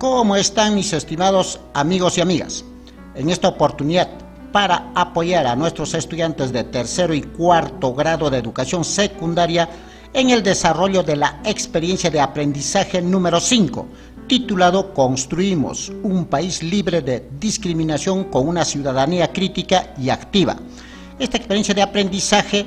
¿Cómo están mis estimados amigos y amigas? En esta oportunidad, para apoyar a nuestros estudiantes de tercero y cuarto grado de educación secundaria en el desarrollo de la experiencia de aprendizaje número 5, titulado Construimos un país libre de discriminación con una ciudadanía crítica y activa. Esta experiencia de aprendizaje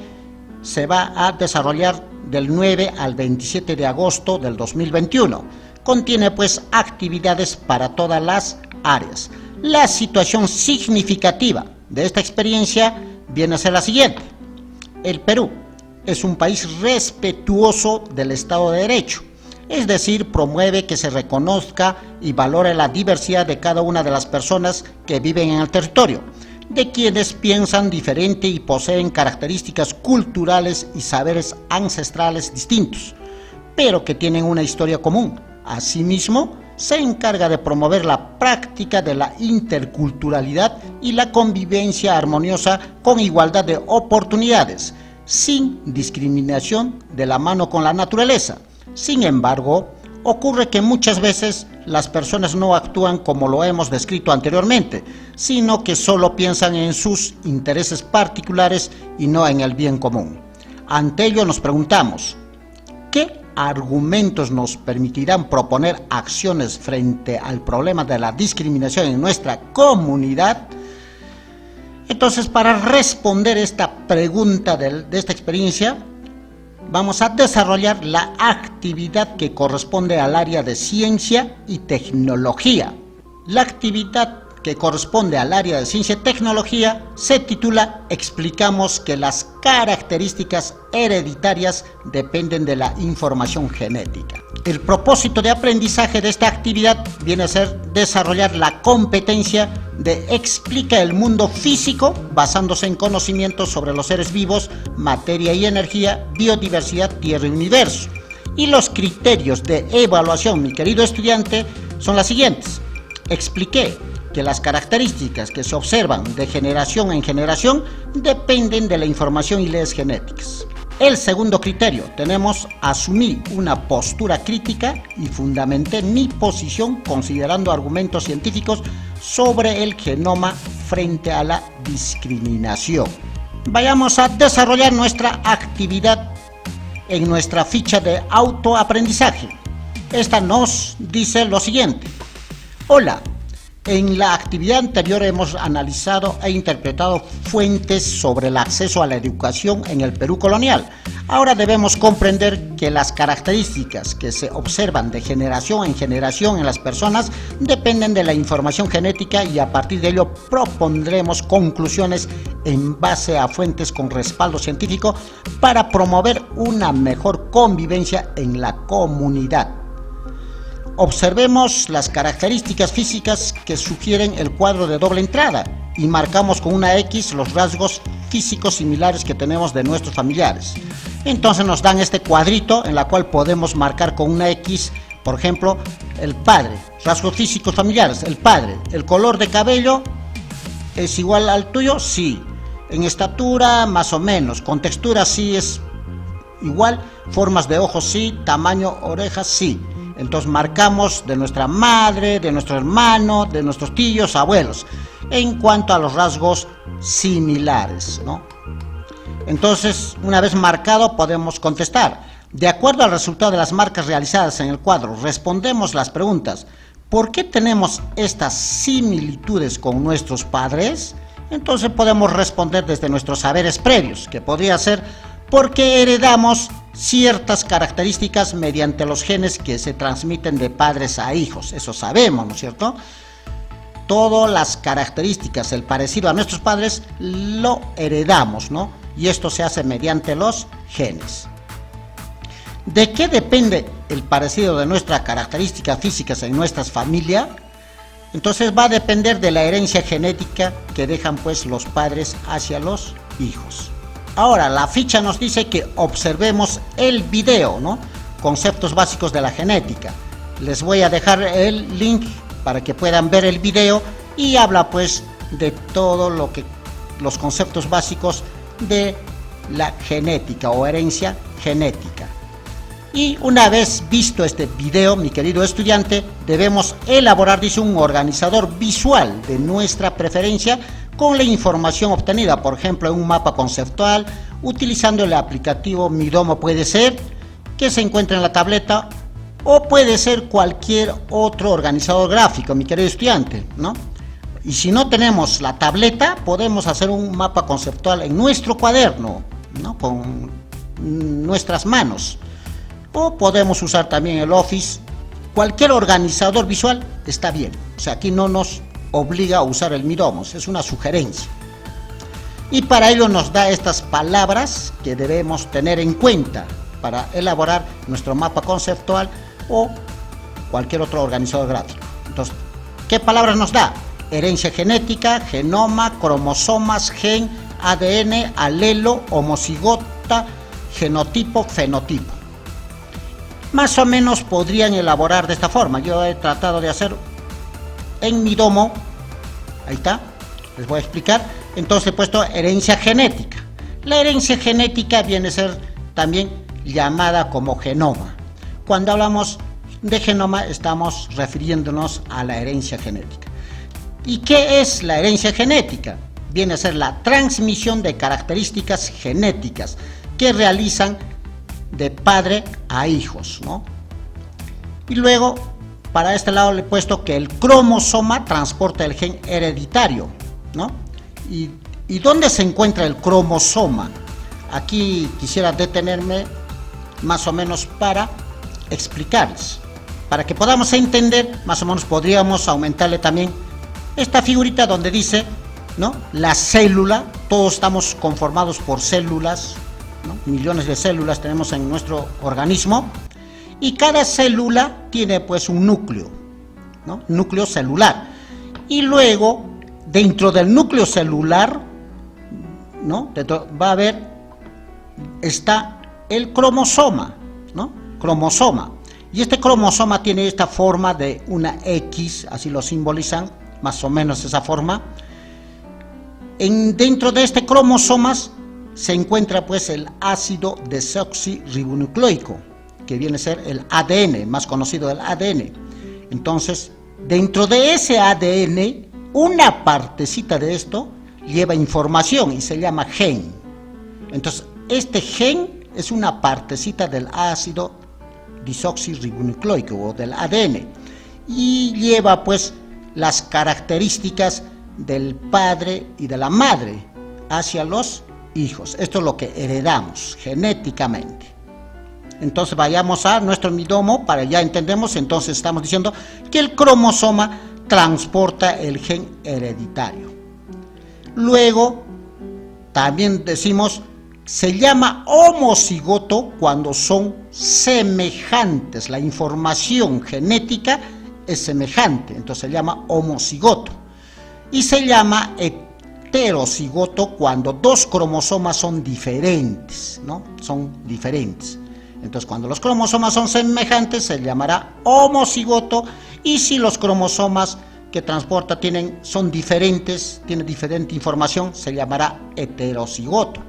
se va a desarrollar del 9 al 27 de agosto del 2021. Contiene pues actividades para todas las áreas. La situación significativa de esta experiencia viene a ser la siguiente. El Perú es un país respetuoso del Estado de Derecho, es decir, promueve que se reconozca y valore la diversidad de cada una de las personas que viven en el territorio, de quienes piensan diferente y poseen características culturales y saberes ancestrales distintos, pero que tienen una historia común. Asimismo, se encarga de promover la práctica de la interculturalidad y la convivencia armoniosa con igualdad de oportunidades, sin discriminación, de la mano con la naturaleza. Sin embargo, ocurre que muchas veces las personas no actúan como lo hemos descrito anteriormente, sino que solo piensan en sus intereses particulares y no en el bien común. Ante ello nos preguntamos, ¿qué argumentos nos permitirán proponer acciones frente al problema de la discriminación en nuestra comunidad? Entonces, para responder esta pregunta de esta experiencia, vamos a desarrollar la actividad que corresponde al área de ciencia y tecnología. La actividad que corresponde al área de ciencia y tecnología se titula Explicamos que las características hereditarias dependen de la información genética. El propósito de aprendizaje de esta actividad viene a ser desarrollar la competencia de explica el mundo físico basándose en conocimientos sobre los seres vivos, materia y energía, biodiversidad, tierra y universo. Y los criterios de evaluación, mi querido estudiante, son las siguientes. Expliqué que las características que se observan de generación en generación dependen de la información y leyes genéticas. El segundo criterio, tenemos asumí una postura crítica y fundamenté mi posición considerando argumentos científicos sobre el genoma frente a la discriminación. Vayamos a desarrollar nuestra actividad en nuestra ficha de autoaprendizaje. Esta nos dice lo siguiente. Hola. En la actividad anterior hemos analizado e interpretado fuentes sobre el acceso a la educación en el Perú colonial. Ahora debemos comprender que las características que se observan de generación en generación en las personas dependen de la información genética y a partir de ello propondremos conclusiones en base a fuentes con respaldo científico para promover una mejor convivencia en la comunidad. Observemos las características físicas que sugieren el cuadro de doble entrada y marcamos con una X los rasgos físicos similares que tenemos de nuestros familiares. Entonces nos dan este cuadrito en la cual podemos marcar con una X, por ejemplo, el padre, rasgos físicos familiares, el padre, el color de cabello es igual al tuyo, sí, en estatura más o menos, con textura sí es igual, formas de ojos sí, tamaño orejas sí. Entonces marcamos de nuestra madre, de nuestro hermano, de nuestros tíos, abuelos, en cuanto a los rasgos similares, ¿no? Entonces, una vez marcado, podemos contestar. De acuerdo al resultado de las marcas realizadas en el cuadro, respondemos las preguntas. ¿Por qué tenemos estas similitudes con nuestros padres? Entonces podemos responder desde nuestros saberes previos, que podría ser porque heredamos ciertas características mediante los genes que se transmiten de padres a hijos. Eso sabemos, ¿no es cierto? Todas las características, el parecido a nuestros padres, lo heredamos, ¿no? Y esto se hace mediante los genes. ¿De qué depende el parecido de nuestras características físicas en nuestras familias? Entonces va a depender de la herencia genética que dejan pues los padres hacia los hijos. Ahora, la ficha nos dice que observemos el video, ¿no? Conceptos básicos de la genética. Les voy a dejar el link para que puedan ver el video y habla pues de todo lo que los conceptos básicos de la genética o herencia genética. Y una vez visto este video, mi querido estudiante, debemos elaborar, dice, un organizador visual de nuestra preferencia con la información obtenida, por ejemplo, en un mapa conceptual, utilizando el aplicativo Midomo, puede ser, que se encuentra en la tableta, o puede ser cualquier otro organizador gráfico, mi querido estudiante, ¿no? Y si no tenemos la tableta, podemos hacer un mapa conceptual en nuestro cuaderno, ¿no? Con nuestras manos. O podemos usar también el Office. Cualquier organizador visual está bien. O sea, aquí no nos obliga a usar el Midomo, es una sugerencia. Y para ello nos da estas palabras que debemos tener en cuenta para elaborar nuestro mapa conceptual o cualquier otro organizador gráfico. Entonces, ¿qué palabras nos da? Herencia genética, genoma, cromosomas, gen, ADN, alelo, homocigota, genotipo, fenotipo. Más o menos podrían elaborar de esta forma. Yo he tratado de hacer en Midomo, ahí está, les voy a explicar. Entonces he puesto herencia genética. La herencia genética viene a ser también llamada como genoma. Cuando hablamos de genoma estamos refiriéndonos a la herencia genética. ¿Y qué es la herencia genética? Viene a ser la transmisión de características genéticas que realizan de padre a hijos, ¿no? Y luego, para este lado le he puesto que el cromosoma transporta el gen hereditario, ¿no? ¿Y dónde se encuentra el cromosoma? Aquí quisiera detenerme más o menos para explicarles. Para que podamos entender, más o menos podríamos aumentarle también esta figurita donde dice, ¿no? La célula, todos estamos conformados por células, ¿no? Millones de células tenemos en nuestro organismo y cada célula tiene pues un núcleo, ¿no? Núcleo celular. Y luego, dentro del núcleo celular, ¿no? Va a haber, está el cromosoma, ¿no? Cromosoma. Y este cromosoma tiene esta forma de una X, así lo simbolizan, más o menos esa forma. Dentro de este cromosomas se encuentra pues el ácido desoxirribonucleico, que viene a ser el ADN, más conocido el ADN. Entonces, dentro de ese ADN, una partecita de esto lleva información y se llama gen. Entonces, este gen es una partecita del ácido desoxirribonucleico o del ADN y lleva pues las características del padre y de la madre hacia los hijos. Esto es lo que heredamos genéticamente. Entonces vayamos a nuestro Midomo para ya entendemos. Entonces estamos diciendo que el cromosoma transporta el gen hereditario. Luego también decimos se llama homocigoto cuando son semejantes, la información genética es semejante, entonces se llama homocigoto. Y se llama heterocigoto cuando dos cromosomas son diferentes, ¿no? Son diferentes. Entonces cuando los cromosomas son semejantes se llamará homocigoto, y si los cromosomas que transporta son diferentes, tienen diferente información, se llamará heterocigoto.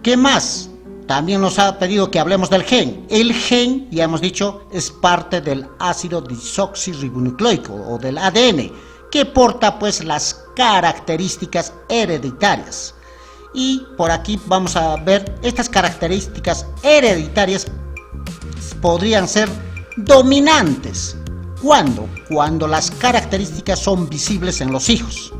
¿Qué más? También nos ha pedido que hablemos del gen. El gen, ya hemos dicho, es parte del ácido desoxirribonucleico o del ADN, que porta pues las características hereditarias. Y por aquí vamos a ver, estas características hereditarias podrían ser dominantes. ¿Cuándo? Cuando las características son visibles en los hijos.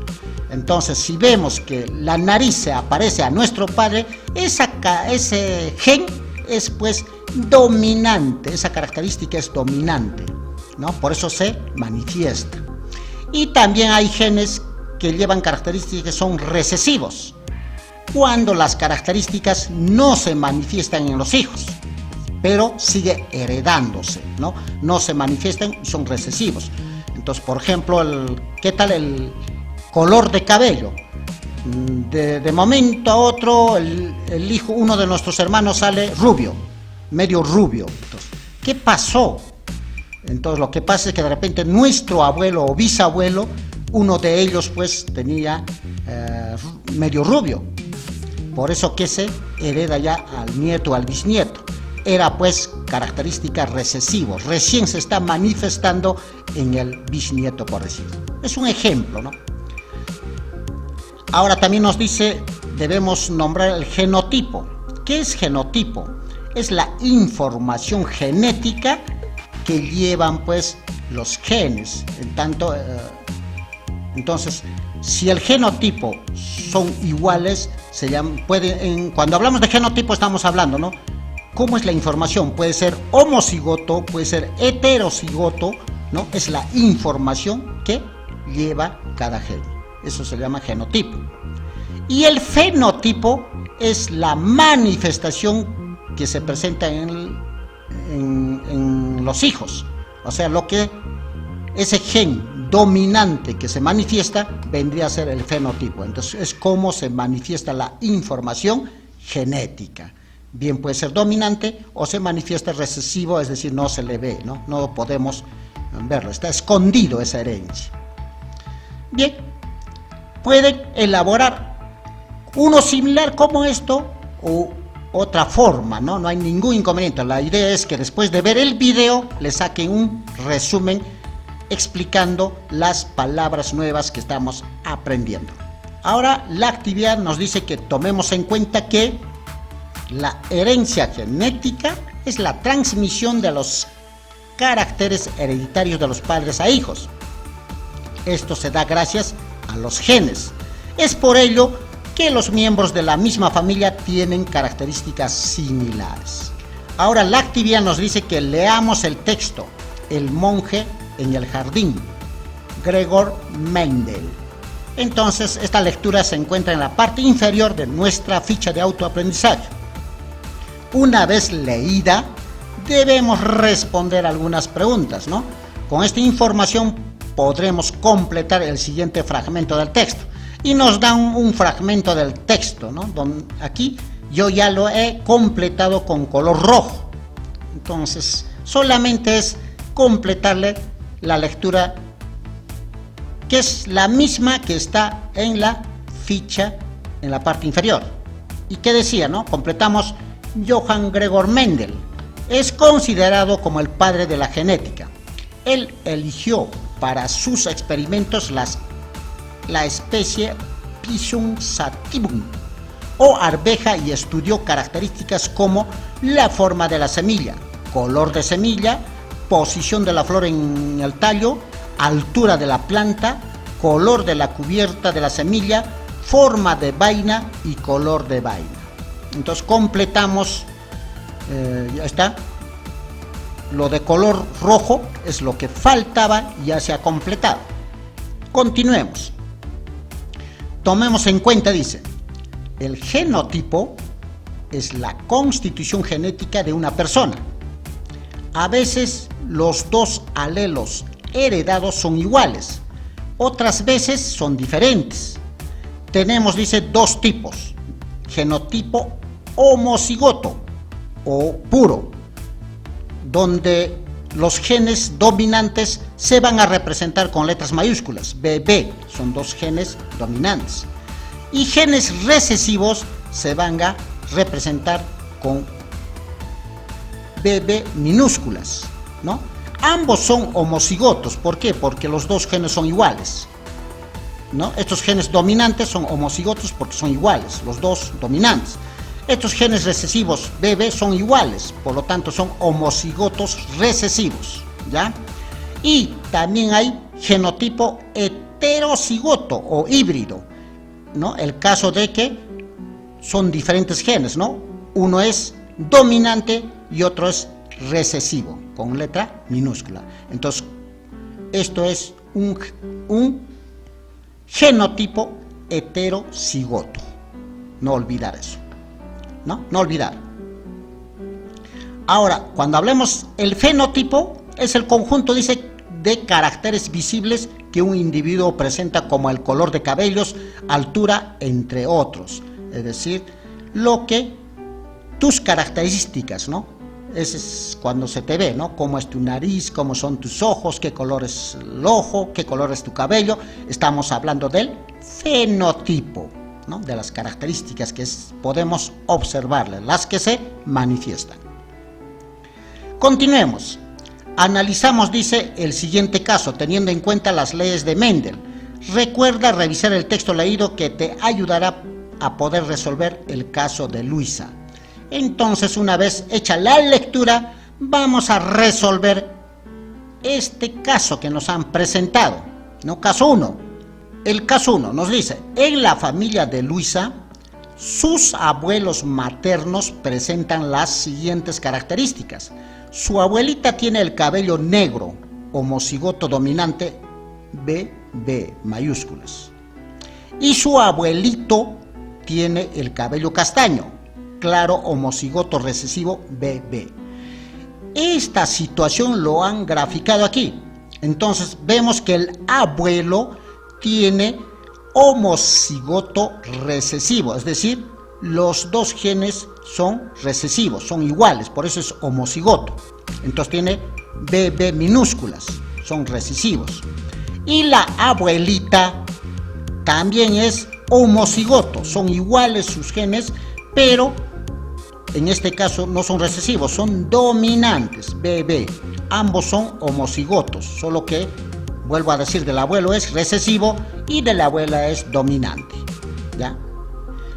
Entonces, si vemos que la nariz se aparece a nuestro padre, ese gen es pues dominante, esa característica es dominante, ¿no? Por eso se manifiesta. Y también hay genes que llevan características que son recesivos, cuando las características no se manifiestan en los hijos, pero sigue heredándose, ¿no? No se manifiestan y son recesivos. Entonces, por ejemplo, ¿qué tal el color de cabello? De momento a otro, el hijo, uno de nuestros hermanos sale rubio, medio rubio. Entonces, ¿qué pasó? Entonces, lo que pasa es que de repente nuestro abuelo o bisabuelo, uno de ellos pues tenía medio rubio. Por eso que se hereda ya al nieto, al bisnieto. era pues característica recesivo, recién se está manifestando en el bisnieto, por decir. Es un ejemplo, ¿no? Ahora también nos dice, debemos nombrar el genotipo. ¿Qué es genotipo? Es la información genética que llevan pues los genes. Entonces, si el genotipo son iguales, cuando hablamos de genotipo estamos hablando, ¿no? ¿Cómo es la información? Puede ser homocigoto, puede ser heterocigoto, ¿no? Es la información que lleva cada gen. Eso se llama genotipo. Y el fenotipo es la manifestación que se presenta en los hijos. O sea, ese gen dominante que se manifiesta vendría a ser el fenotipo. Entonces, es cómo se manifiesta la información genética. Bien puede ser dominante o se manifiesta recesivo, es decir, no se le ve, no podemos verlo, está escondido esa herencia. Bien, pueden elaborar uno similar como esto o otra forma, no hay ningún inconveniente. La idea es que después de ver el video le saquen un resumen explicando las palabras nuevas que estamos aprendiendo. Ahora la actividad nos dice que tomemos en cuenta que la herencia genética es la transmisión de los caracteres hereditarios de los padres a hijos. Esto se da gracias a los genes. Es por ello que los miembros de la misma familia tienen características similares. Ahora la actividad nos dice que leamos el texto El monje en el jardín, Gregor Mendel. Entonces esta lectura se encuentra en la parte inferior de nuestra ficha de autoaprendizaje. Una vez leída, debemos responder algunas preguntas, ¿no? Con esta información podremos completar el siguiente fragmento del texto. Y nos dan un fragmento del texto, ¿no? Aquí yo ya lo he completado con color rojo. Entonces, solamente es completarle la lectura, que es la misma que está en la ficha, en la parte inferior. ¿Y qué decía, no? Completamos: Johann Gregor Mendel es considerado como el padre de la genética. Él eligió para sus experimentos la especie Pisum sativum o arveja y estudió características como la forma de la semilla, color de semilla, posición de la flor en el tallo, altura de la planta, color de la cubierta de la semilla, forma de vaina y color de vaina. Entonces completamos, ya está. Lo de color rojo es lo que faltaba y ya se ha completado. Continuemos. Tomemos en cuenta, dice, el genotipo es la constitución genética de una persona. A veces los dos alelos heredados son iguales, otras veces son diferentes. Tenemos, dice, dos tipos: genotipo homocigoto o puro, donde los genes dominantes se van a representar con letras mayúsculas, BB, son dos genes dominantes, y genes recesivos se van a representar con BB minúsculas, ¿no? Ambos son homocigotos. ¿Por qué? Porque los dos genes son iguales, ¿no? Estos genes dominantes son homocigotos porque son iguales, los dos dominantes. Estos genes recesivos BB son iguales, por lo tanto son homocigotos recesivos, ¿ya? Y también hay genotipo heterocigoto o híbrido, ¿no? El caso de que son diferentes genes, ¿no? Uno es dominante y otro es recesivo, con letra minúscula. Entonces, esto es un genotipo heterocigoto. No olvidar eso. No olvidar. Ahora, cuando hablemos, el fenotipo es el conjunto, dice, de caracteres visibles que un individuo presenta, como el color de cabellos, altura, entre otros. Es decir, lo que tus características, ¿no? Ese es cuando se te ve, ¿no? Cómo es tu nariz, cómo son tus ojos, qué color es el ojo, qué color es tu cabello. Estamos hablando del fenotipo, ¿no? De las características que podemos observarle, las que se manifiestan. Continuemos. Analizamos, dice, el siguiente caso, teniendo en cuenta las leyes de Mendel. Recuerda revisar el texto leído que te ayudará a poder resolver el caso de Luisa. Entonces, una vez hecha la lectura, vamos a resolver este caso que nos han presentado, ¿no? Caso 1. El caso 1 nos dice, en la familia de Luisa, sus abuelos maternos presentan las siguientes características. Su abuelita tiene el cabello negro, homocigoto dominante, BB mayúsculas. Y su abuelito tiene el cabello castaño, claro, homocigoto recesivo, BB. Esta situación lo han graficado aquí. Entonces vemos que el abuelo tiene homocigoto recesivo, es decir, los dos genes son recesivos, son iguales, por eso es homocigoto. Entonces tiene BB minúsculas, son recesivos. Y la abuelita también es homocigoto, son iguales sus genes, pero en este caso no son recesivos, son dominantes, BB. Ambos son homocigotos, solo que, vuelvo a decir, del abuelo es recesivo y de la abuela es dominante, ¿ya?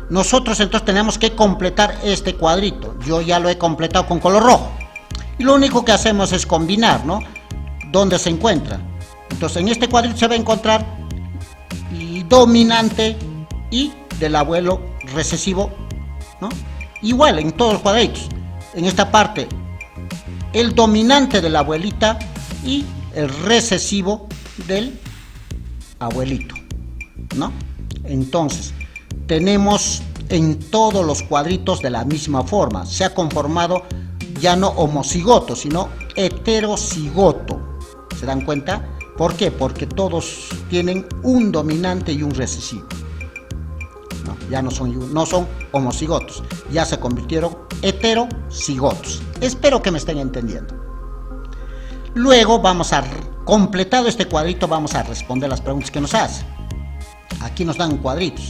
Nosotros entonces tenemos que completar este cuadrito. Yo ya lo he completado con color rojo. Y lo único que hacemos es combinar, ¿no? ¿Dónde se encuentra? Entonces en este cuadrito se va a encontrar dominante y del abuelo recesivo, ¿no? Igual en todos los cuadritos. En esta parte, el dominante de la abuelita y el recesivo del abuelito, ¿no? Entonces, tenemos en todos los cuadritos de la misma forma. Se ha conformado ya no homocigoto, sino heterocigoto. ¿Se dan cuenta? ¿Por qué? Porque todos tienen un dominante y un recesivo. No, ya no son homocigotos, ya se convirtieron heterocigotos. Espero que me estén entendiendo. Luego completado este cuadrito, vamos a responder las preguntas que nos hacen. Aquí nos dan cuadritos.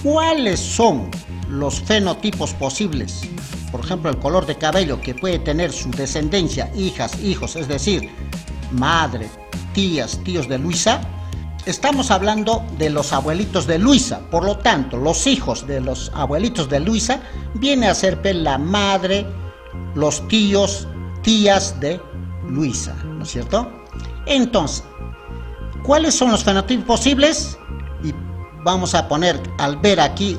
¿Cuáles son los fenotipos posibles? Por ejemplo, el color de cabello que puede tener su descendencia, hijas, hijos, es decir, madre, tías, tíos de Luisa. Estamos hablando de los abuelitos de Luisa, por lo tanto, los hijos de los abuelitos de Luisa viene a ser la madre, los tíos, tías de Luisa, ¿no es cierto? Entonces, ¿cuáles son los fenotipos posibles? Y vamos a poner, al ver aquí,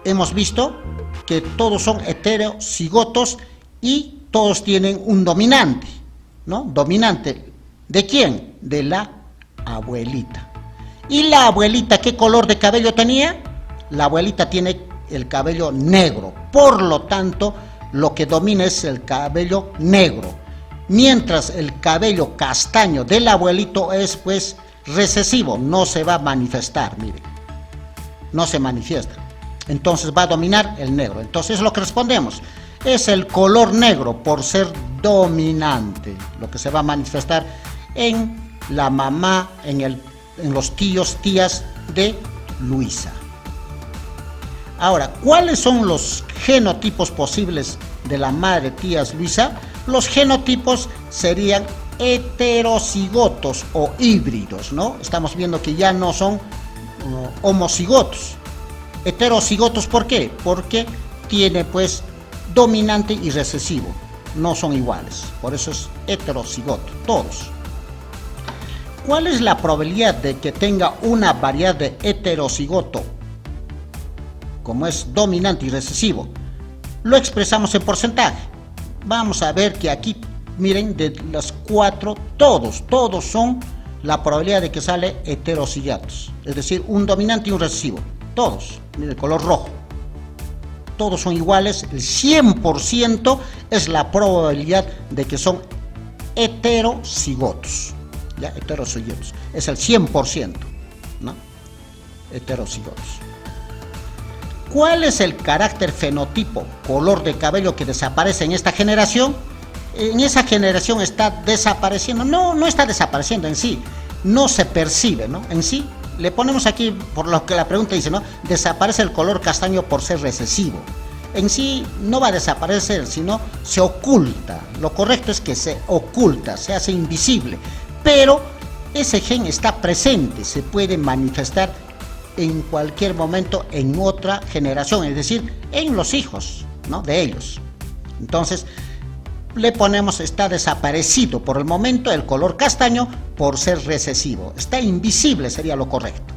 hemos visto que todos son heterocigotos y todos tienen un dominante, ¿no? ¿Dominante de quién? De la abuelita. ¿Y la abuelita qué color de cabello tenía? La abuelita tiene el cabello negro, por lo tanto, lo que domina es el cabello negro, mientras el cabello castaño del abuelito es pues recesivo, no se va a manifestar, miren, no se manifiesta, entonces va a dominar el negro. Entonces lo que respondemos es el color negro por ser dominante, lo que se va a manifestar en la mamá, en los tíos, tías de Luisa. Ahora, ¿cuáles son los genotipos posibles de la madre tías Luisa? Los genotipos serían heterocigotos o híbridos, ¿no? Estamos viendo que ya no son homocigotos. Heterocigotos, ¿por qué? Porque tiene pues dominante y recesivo, no son iguales, por eso es heterocigoto, todos. ¿Cuál es la probabilidad de que tenga una variedad de heterocigoto, como es dominante y recesivo? Lo expresamos en porcentaje. Vamos a ver que aquí, miren, de las 4, todos son la probabilidad de que sale heterocigotos, es decir, un dominante y un recesivo, todos, miren el color rojo. Todos son iguales, el 100% es la probabilidad de que son heterocigotos. Ya, heterocigotos, es el 100%, ¿no? Heterocigotos. ¿Cuál es el carácter fenotipo, color de cabello que desaparece en esta generación? En esa generación está desapareciendo, no está desapareciendo en sí, no se percibe, ¿no? En sí, le ponemos aquí, por lo que la pregunta dice, ¿no? Desaparece el color castaño por ser recesivo. en sí no va a desaparecer, sino se oculta. Lo correcto es que se oculta, se hace invisible, pero ese gen está presente, se puede manifestar en cualquier momento en otra generación, es decir, en los hijos, ¿no?, de ellos. Entonces, le ponemos está desaparecido por el momento el color castaño por ser recesivo. Está invisible sería lo correcto.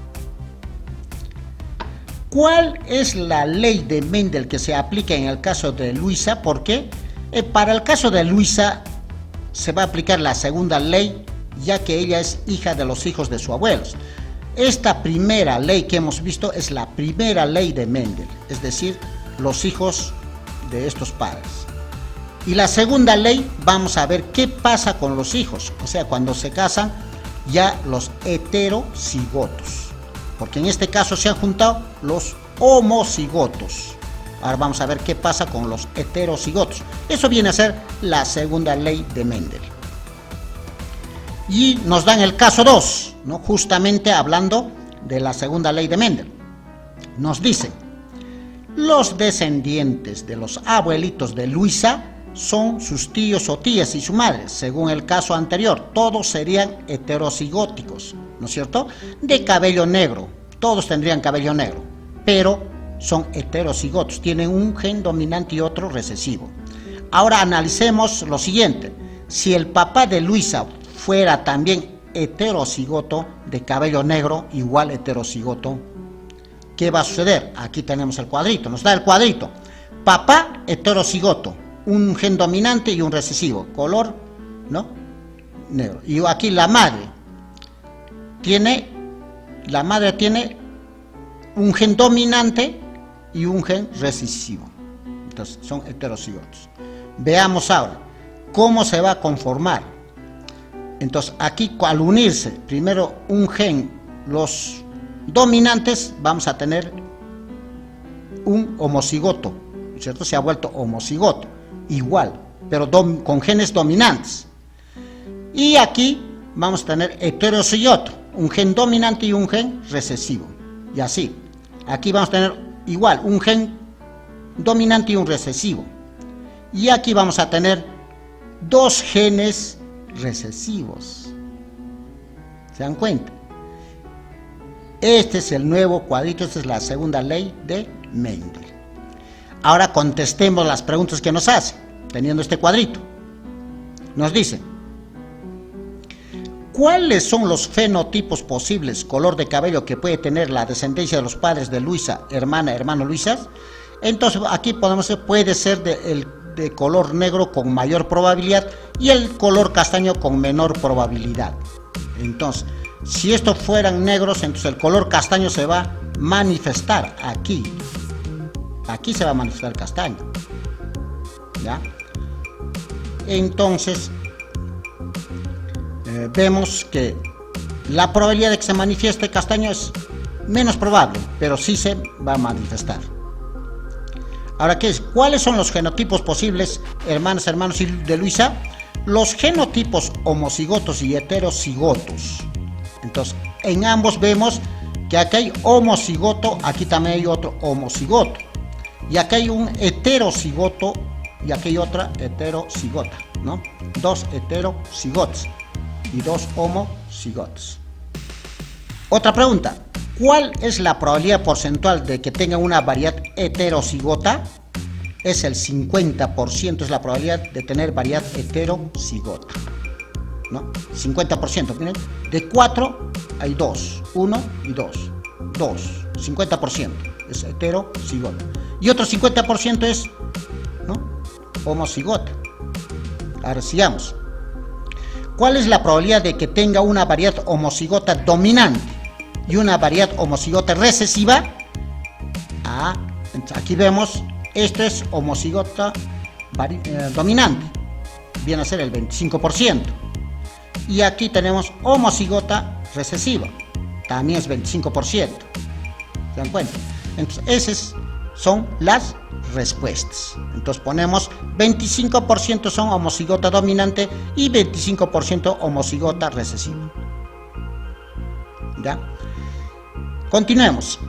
¿Cuál es la ley de Mendel que se aplica en el caso de Luisa? Porque para el caso de Luisa se va a aplicar la segunda ley, ya que ella es hija de los hijos de sus abuelos. Esta primera ley que hemos visto es la primera ley de Mendel, es decir, los hijos de estos padres. Y la segunda ley, vamos a ver qué pasa con los hijos, o sea, cuando se casan ya los heterocigotos, porque en este caso se han juntado los homocigotos. Ahora vamos a ver qué pasa con los heterocigotos. Eso viene a ser la segunda ley de Mendel. Y nos dan el caso 2, ¿no?, justamente hablando de la segunda ley de Mendel. Nos dice, los descendientes de los abuelitos de Luisa son sus tíos o tías y su madre, según el caso anterior, todos serían heterocigóticos, ¿no es cierto?, de cabello negro, todos tendrían cabello negro, pero son heterocigotos, tienen un gen dominante y otro recesivo. Ahora analicemos lo siguiente, si el papá de Luisa fuera también heterocigoto de cabello negro, igual heterocigoto, ¿qué va a suceder? Aquí tenemos el cuadrito, nos da el cuadrito, papá heterocigoto, un gen dominante y un recesivo, color, ¿no?, negro. Y aquí la madre tiene un gen dominante y un gen recesivo. Entonces son heterocigotos. Veamos ahora cómo se va a conformar. Entonces aquí, al unirse primero un gen, los dominantes, vamos a tener un homocigoto, ¿cierto? Se ha vuelto homocigoto, igual, pero con genes dominantes. Y aquí vamos a tener heterocigoto, un gen dominante y un gen recesivo. Y así, aquí vamos a tener igual, un gen dominante y un recesivo. Y aquí vamos a tener dos genes recesivos. ¿Se dan cuenta? Este es el nuevo cuadrito, esta es la segunda ley de Mendel. Ahora contestemos las preguntas que nos hace, teniendo este cuadrito. Nos dice, ¿cuáles son los fenotipos posibles, color de cabello que puede tener la descendencia de los padres de Luisa, hermano Luisa? Entonces aquí puede ser de color negro con mayor probabilidad y el color castaño con menor probabilidad. Entonces, si estos fueran negros, entonces el color castaño se va a manifestar aquí. Aquí se va a manifestar el castaño, ¿ya? Entonces, vemos que la probabilidad de que se manifieste castaño es menos probable, pero sí se va a manifestar. Ahora, ¿qué es? ¿Cuáles son los genotipos posibles, hermanos de Luisa? Los genotipos homocigotos y heterocigotos. Entonces, en ambos vemos que aquí hay homocigoto, aquí también hay otro homocigoto. Y aquí hay un heterocigoto y aquí hay otra heterocigota, ¿no? Dos heterocigotos y dos homocigotos. Otra pregunta, ¿cuál es la probabilidad porcentual de que tenga una variedad heterocigota? Es el 50%, es la probabilidad de tener variedad heterocigota, ¿no? 50%, miren, de 4 hay 2, 1 y 2, 50% es heterocigota. Y otro 50% es, ¿no?, homocigota. Ahora sigamos. ¿Cuál es la probabilidad de que tenga una variedad homocigota dominante y una variedad homocigota recesiva? Aquí vemos, esto es homocigota dominante, viene a ser el 25%. Y aquí tenemos homocigota recesiva, también es 25%. ¿Se dan cuenta? Entonces, esas son las respuestas. Entonces ponemos 25% son homocigota dominante y 25% homocigota recesiva. ¿Ya? Continuemos.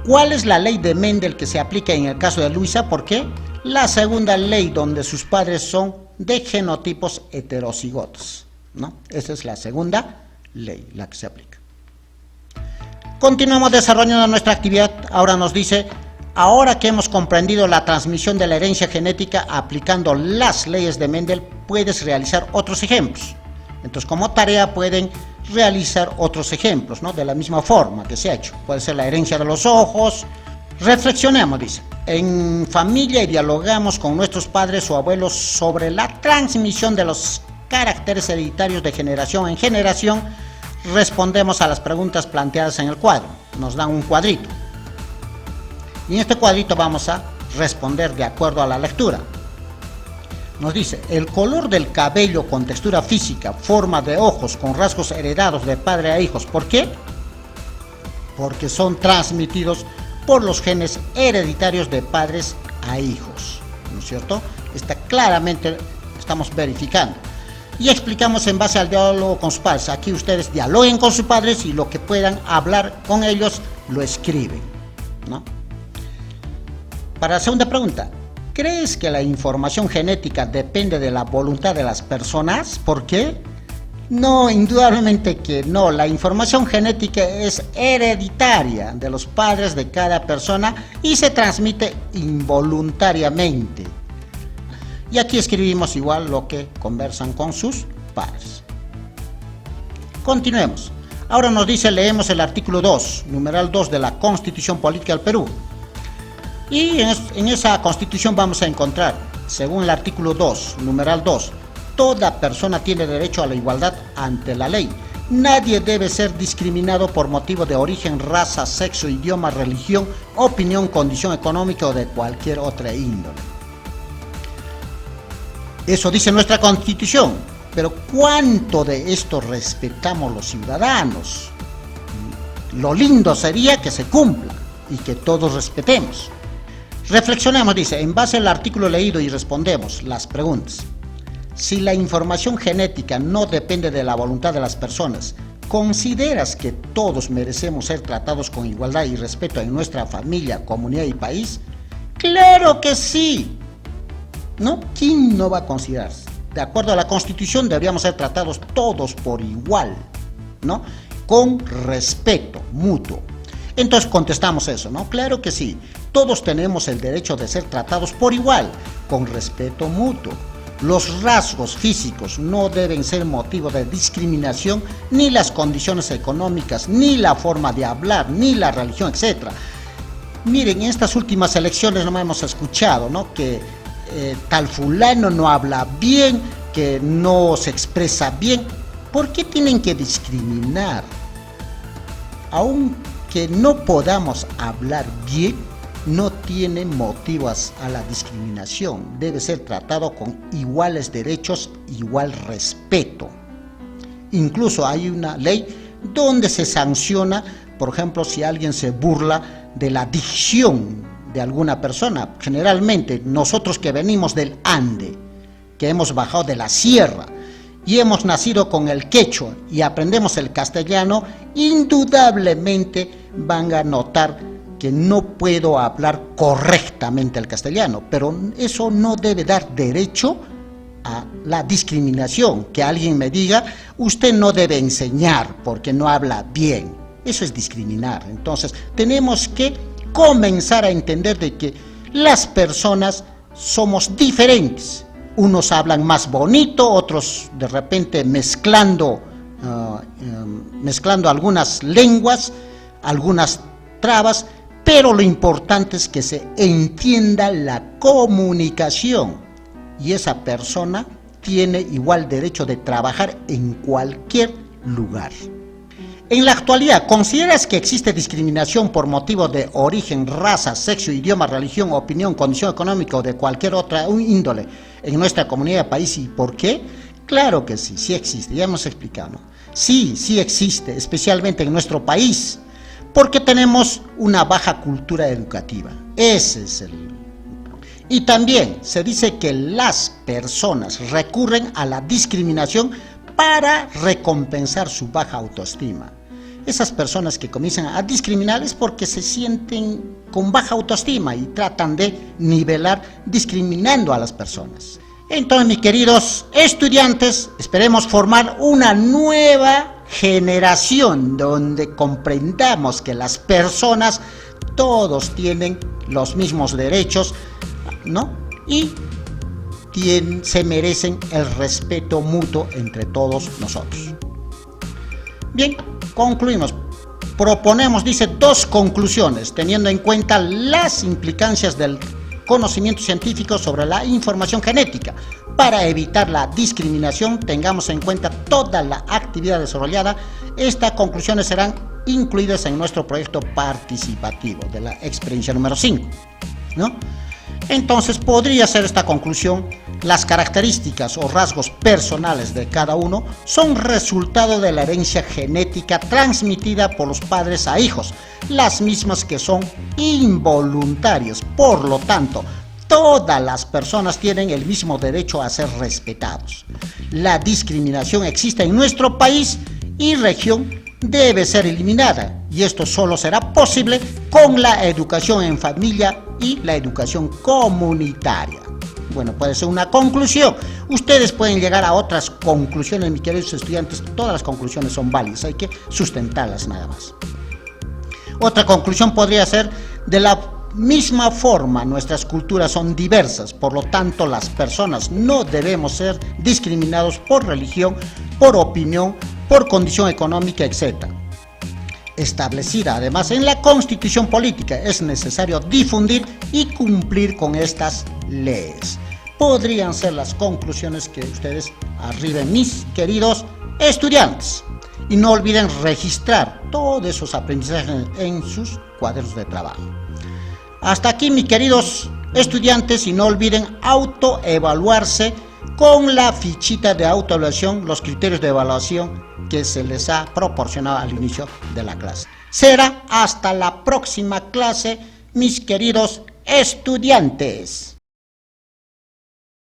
¿Cuál es la ley de Mendel que se aplica en el caso de Luisa? ¿Por qué? La segunda ley donde sus padres son de genotipos heterocigotos, ¿no? Esa es la segunda ley, la que se aplica. Continuamos desarrollando nuestra actividad. Ahora nos dice, ahora que hemos comprendido la transmisión de la herencia genética aplicando las leyes de Mendel, puedes realizar otros ejemplos. Entonces, como tarea pueden realizar otros ejemplos, ¿no? De la misma forma que se ha hecho. Puede ser la herencia de los ojos. Reflexionemos, dice. En familia y dialogamos con nuestros padres o abuelos sobre la transmisión de los caracteres hereditarios de generación en generación. Respondemos a las preguntas planteadas en el cuadro. Nos dan un cuadrito. Y en este cuadrito vamos a responder de acuerdo a la lectura. Nos dice, el color del cabello con textura física, forma de ojos con rasgos heredados de padre a hijos. ¿Por qué? Porque son transmitidos por los genes hereditarios de padres a hijos, ¿no es cierto? Está claramente, estamos verificando. Y explicamos en base al diálogo con sus padres. Aquí ustedes dialoguen con sus padres y lo que puedan hablar con ellos lo escriben, ¿no? Para la segunda pregunta, ¿crees que la información genética depende de la voluntad de las personas? ¿Por qué? No, indudablemente que no. La información genética es hereditaria de los padres de cada persona y se transmite involuntariamente. Y aquí escribimos igual lo que conversan con sus padres. Continuemos. Ahora nos dice, leemos el artículo 2, numeral 2 de la Constitución Política del Perú. Y en esa Constitución vamos a encontrar, según el artículo 2, numeral 2, toda persona tiene derecho a la igualdad ante la ley. Nadie debe ser discriminado por motivo de origen, raza, sexo, idioma, religión, opinión, condición económica o de cualquier otra índole. Eso dice nuestra Constitución, pero ¿cuánto de esto respetamos los ciudadanos? Lo lindo sería que se cumpla y que todos respetemos. Reflexionemos, dice, en base al artículo leído y respondemos las preguntas. Si la información genética no depende de la voluntad de las personas, ¿consideras que todos merecemos ser tratados con igualdad y respeto en nuestra familia, comunidad y país? ¡Claro que sí! ¿No? ¿Quién no va a considerarse? De acuerdo a la Constitución deberíamos ser tratados todos por igual, ¿no? Con respeto mutuo. Entonces contestamos eso, ¿no? Claro que sí. Todos tenemos el derecho de ser tratados por igual, con respeto mutuo. Los rasgos físicos no deben ser motivo de discriminación, ni las condiciones económicas, ni la forma de hablar, ni la religión, etc. Miren, en estas últimas elecciones no hemos escuchado, ¿no? Que tal fulano no habla bien, que no se expresa bien. ¿Por qué tienen que discriminar? Aunque no podamos hablar bien, no tiene motivos a la discriminación. Debe ser tratado con iguales derechos, igual respeto. Incluso hay una ley donde se sanciona, por ejemplo, si alguien se burla de la dicción de alguna persona. Generalmente nosotros que venimos del Ande, que hemos bajado de la sierra y hemos nacido con el quechua y aprendemos el castellano, indudablemente van a notar que no puedo hablar correctamente el castellano, pero eso no debe dar derecho a la discriminación, que alguien me diga, usted no debe enseñar porque no habla bien. Eso es discriminar. Entonces, tenemos que comenzar a entender de que las personas somos diferentes. Unos hablan más bonito, otros de repente mezclando algunas lenguas, algunas trabas, pero lo importante es que se entienda la comunicación y esa persona tiene igual derecho de trabajar en cualquier lugar. En la actualidad, ¿consideras que existe discriminación por motivo de origen, raza, sexo, idioma, religión, opinión, condición económica o de cualquier otra índole en nuestra comunidad, país y por qué? Claro que sí, sí existe, ya hemos explicado, ¿no? Sí existe, especialmente en nuestro país, porque tenemos una baja cultura educativa. Ese es el... Y también se dice que las personas recurren a la discriminación para recompensar su baja autoestima. esas personas que comienzan a discriminar es porque se sienten con baja autoestima y tratan de nivelar discriminando a las personas. Entonces, mis queridos estudiantes, esperemos formar una nueva generación donde comprendamos que las personas todos tienen los mismos derechos, ¿no? Y se merecen el respeto mutuo entre todos nosotros. Bien, concluimos. Proponemos, dice, 2 conclusiones, teniendo en cuenta las implicancias del conocimiento científico sobre la información genética. Para evitar la discriminación, tengamos en cuenta toda la actividad desarrollada. Estas conclusiones serán incluidas en nuestro proyecto participativo de la experiencia número 5, ¿no? Entonces, podría ser esta conclusión: las características o rasgos personales de cada uno son resultado de la herencia genética transmitida por los padres a hijos, las mismas que son involuntarias. Por lo tanto, todas las personas tienen el mismo derecho a ser respetados. La discriminación existe en nuestro país y región, debe ser eliminada, y esto solo será posible con la educación en familia y la educación comunitaria. Bueno, puede ser una conclusión. Ustedes pueden llegar a otras conclusiones, mis queridos estudiantes. Todas las conclusiones son válidas, hay que sustentarlas nada más. Otra conclusión podría ser: de la misma forma, nuestras culturas son diversas, por lo tanto, las personas no debemos ser discriminados por religión, por opinión, por condición económica, etc. Establecida además en la Constitución Política, es necesario difundir y cumplir con estas leyes. Podrían ser las conclusiones que ustedes arriben, mis queridos estudiantes. Y no olviden registrar todos esos aprendizajes en sus cuadernos de trabajo. Hasta aquí, mis queridos estudiantes, y no olviden autoevaluarse con la fichita de autoevaluación, los criterios de evaluación que se les ha proporcionado al inicio de la clase. Será hasta la próxima clase, mis queridos estudiantes.